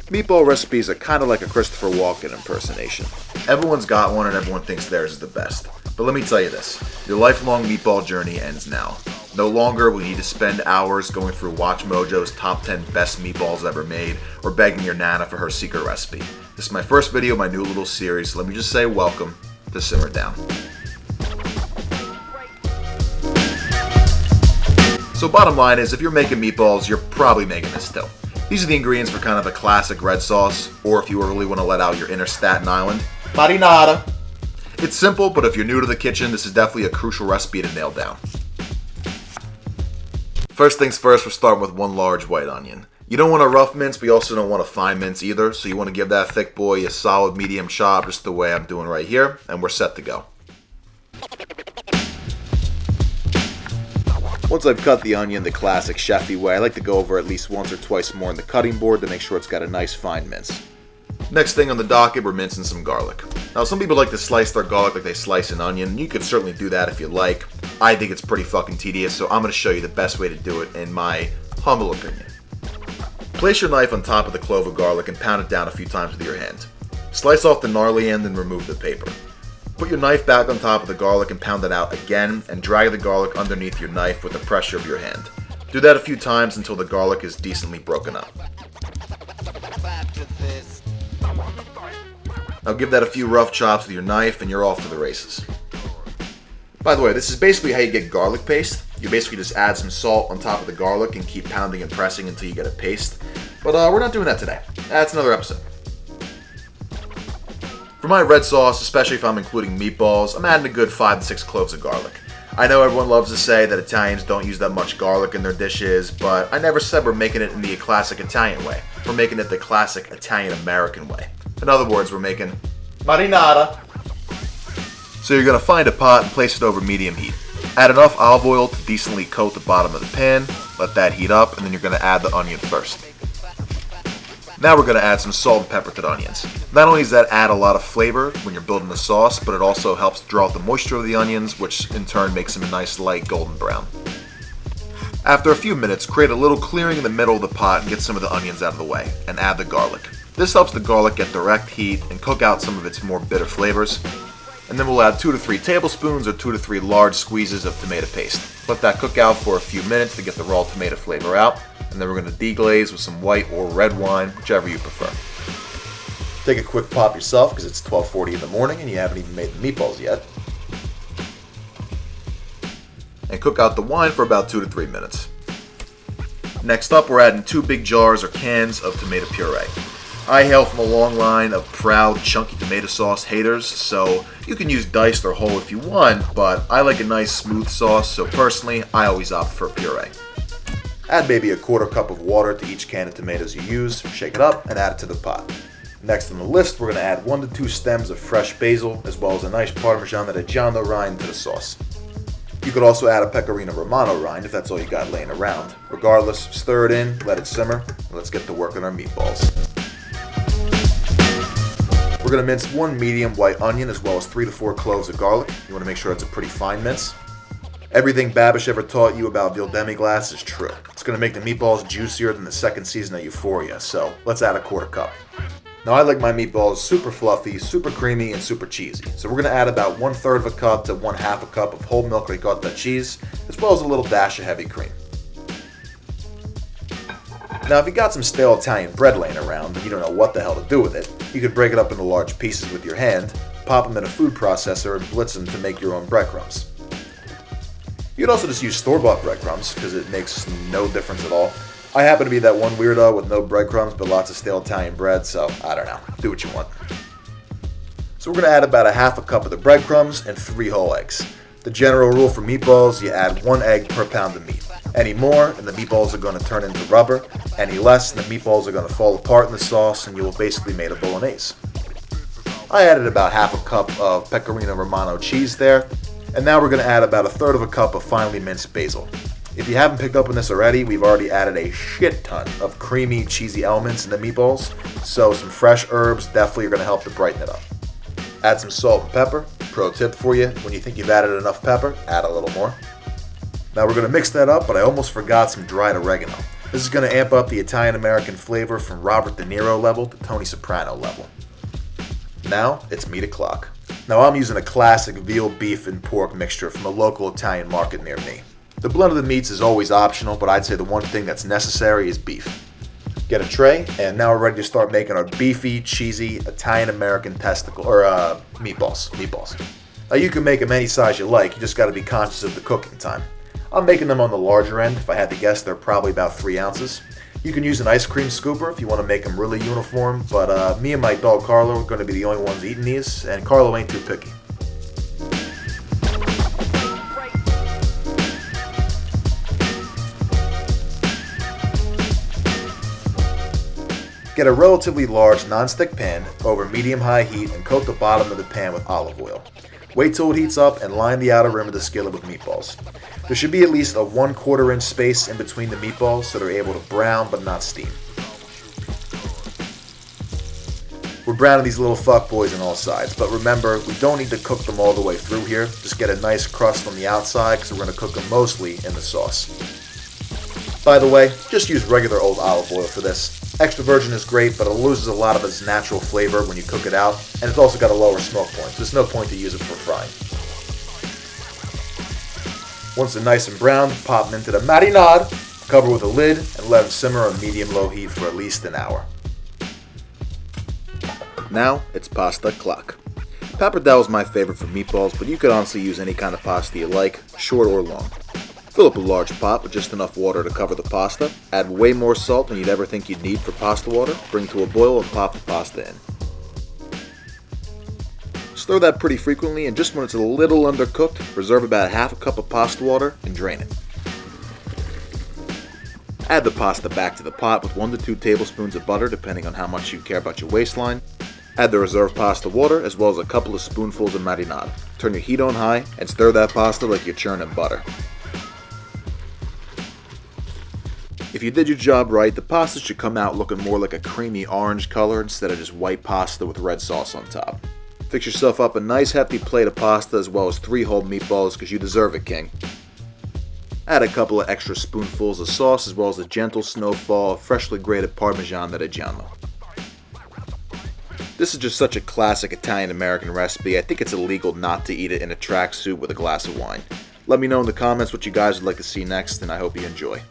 Meatball recipes are kind of like a Christopher Walken impersonation. Everyone's got one and everyone thinks theirs is the best. But let me tell you this, your lifelong meatball journey ends now. No longer will you need to spend hours going through Watch Mojo's top 10 best meatballs ever made or begging your Nonna for her secret recipe. This is my first video of my new little series, so let me just say welcome to Simmer Down. So bottom line is, if you're making meatballs, you're probably making this too. These are the ingredients for kind of a classic red sauce, or if you really want to let out your inner Staten Island, marinara. It's simple, but if you're new to the kitchen, this is definitely a crucial recipe to nail down. First things first, we're starting with one large white onion. You don't want a rough mince, but you also don't want a fine mince either, so you want to give that thick boy a solid medium chop, just the way I'm doing right here, and we're set to go. Once I've cut the onion the classic chefy way, I like to go over at least once or twice more on the cutting board to make sure it's got a nice fine mince. Next thing on the docket, we're mincing some garlic. Now some people like to slice their garlic like they slice an onion. You could certainly do that if you like. I think it's pretty fucking tedious, so I'm going to show you the best way to do it in my humble opinion. Place your knife on top of the clove of garlic and pound it down a few times with your hand. Slice off the gnarly end and remove the paper. Put your knife back on top of the garlic and pound it out again, and drag the garlic underneath your knife with the pressure of your hand. Do that a few times until the garlic is decently broken up. Now give that a few rough chops with your knife and you're off to the races. By the way, this is basically how you get garlic paste. You basically just add some salt on top of the garlic and keep pounding and pressing until you get a paste. But we're not doing that today. That's another episode. For my red sauce, especially if I'm including meatballs, I'm adding a good 5 to 6 cloves of garlic. I know everyone loves to say that Italians don't use that much garlic in their dishes, but I never said we're making it in the classic Italian way. We're making it the classic Italian-American way. In other words, we're making marinara. So you're going to find a pot and place it over medium heat. Add enough olive oil to decently coat the bottom of the pan, let that heat up, and then you're going to add the onion first. Now we're going to add some salt and pepper to the onions. Not only does that add a lot of flavor when you're building the sauce, but it also helps draw out the moisture of the onions, which in turn makes them a nice light golden brown. After a few minutes, create a little clearing in the middle of the pot and get some of the onions out of the way, and add the garlic. This helps the garlic get direct heat and cook out some of its more bitter flavors. And then we'll add 2 to 3 tablespoons or 2 to 3 large squeezes of tomato paste. Let that cook out for a few minutes to get the raw tomato flavor out. And then we're going to deglaze with some white or red wine, whichever you prefer. Take a quick pop yourself because it's 12:40 in the morning and you haven't even made the meatballs yet. And cook out the wine for about 2 to 3 minutes. Next up, we're adding 2 big jars or cans of tomato puree. I hail from a long line of proud, chunky tomato sauce haters, so you can use diced or whole if you want, but I like a nice smooth sauce, so personally, I always opt for puree. Add maybe a 1/4 cup of water to each can of tomatoes you use, shake it up, and add it to the pot. Next on the list, we're going to add 1 to 2 stems of fresh basil, as well as a nice Parmesan Reggiano rind to the sauce. You could also add a Pecorino Romano rind if that's all you got laying around. Regardless, stir it in, let it simmer, and let's get to work on our meatballs. We're going to mince 1 medium white onion as well as 3 to 4 cloves of garlic. You want to make sure it's a pretty fine mince. Everything Babish ever taught you about veal demiglace is true. It's going to make the meatballs juicier than the second season of Euphoria, so let's add a 1/4 cup. Now I like my meatballs super fluffy, super creamy, and super cheesy. So we're going to add about 1/3 of a cup to 1/2 a cup of whole milk ricotta cheese, as well as a little dash of heavy cream. Now if you got some stale Italian bread laying around and you don't know what the hell to do with it, you could break it up into large pieces with your hand, pop them in a food processor, and blitz them to make your own breadcrumbs. You could also just use store-bought breadcrumbs because it makes no difference at all. I happen to be that one weirdo with no breadcrumbs but lots of stale Italian bread, so I don't know. Do what you want. So we're going to add about 1/2 cup of the breadcrumbs and 3 whole eggs. The general rule for meatballs, you add 1 egg per pound of meat. Any more, and the meatballs are going to turn into rubber. Any less, and the meatballs are going to fall apart in the sauce, and you will basically made a bolognese. I added about 1/2 cup of Pecorino Romano cheese there. And now we're going to add about 1/3 of a cup of finely minced basil. If you haven't picked up on this already, we've already added a shit ton of creamy, cheesy elements in the meatballs, so some fresh herbs definitely are going to help to brighten it up. Add some salt and pepper. Pro tip for you, when you think you've added enough pepper, add a little more. Now we're going to mix that up, but I almost forgot some dried oregano. This is going to amp up the Italian-American flavor from Robert De Niro level to Tony Soprano level. Now, it's meat o'clock. Now I'm using a classic veal, beef, and pork mixture from a local Italian market near me. The blend of the meats is always optional, but I'd say the one thing that's necessary is beef. Get a tray, and now we're ready to start making our beefy, cheesy, Italian-American meatballs. Now you can make them any size you like, you just got to be conscious of the cooking time. I'm making them on the larger end. If I had to guess, they're probably about 3 ounces. You can use an ice cream scooper if you want to make them really uniform, but me and my dog Carlo are going to be the only ones eating these, and Carlo ain't too picky. Get a relatively large non-stick pan over medium-high heat and coat the bottom of the pan with olive oil. Wait till it heats up and line the outer rim of the skillet with meatballs. There should be at least a 1/4 inch space in between the meatballs so they're able to brown but not steam. We're browning these little fuckboys on all sides, but remember, we don't need to cook them all the way through here. Just get a nice crust on the outside because we're going to cook them mostly in the sauce. By the way, just use regular old olive oil for this. Extra virgin is great, but it loses a lot of its natural flavor when you cook it out, and it's also got a lower smoke point, so there's no point to use it for frying. Once they're nice and brown, pop them into the marinade, cover with a lid, and let them simmer on medium-low heat for at least an hour. Now, it's pasta o'clock. Pappardelle is my favorite for meatballs, but you could honestly use any kind of pasta you like, short or long. Fill up a large pot with just enough water to cover the pasta, add way more salt than you'd ever think you'd need for pasta water, bring to a boil and pop the pasta in. Stir that pretty frequently, and just when it's a little undercooked, reserve about 1/2 cup of pasta water and drain it. Add the pasta back to the pot with 1 to 2 tablespoons of butter depending on how much you care about your waistline. Add the reserved pasta water as well as a couple of spoonfuls of marinade. Turn your heat on high and stir that pasta like you're churning butter. If you did your job right, the pasta should come out looking more like a creamy orange color instead of just white pasta with red sauce on top. Fix yourself up a nice hefty plate of pasta as well as 3 whole meatballs because you deserve it, king. Add a couple of extra spoonfuls of sauce as well as a gentle snowfall of freshly grated Parmesan Reggiano. This is just such a classic Italian-American recipe, I think it's illegal not to eat it in a tracksuit with a glass of wine. Let me know in the comments what you guys would like to see next, and I hope you enjoy.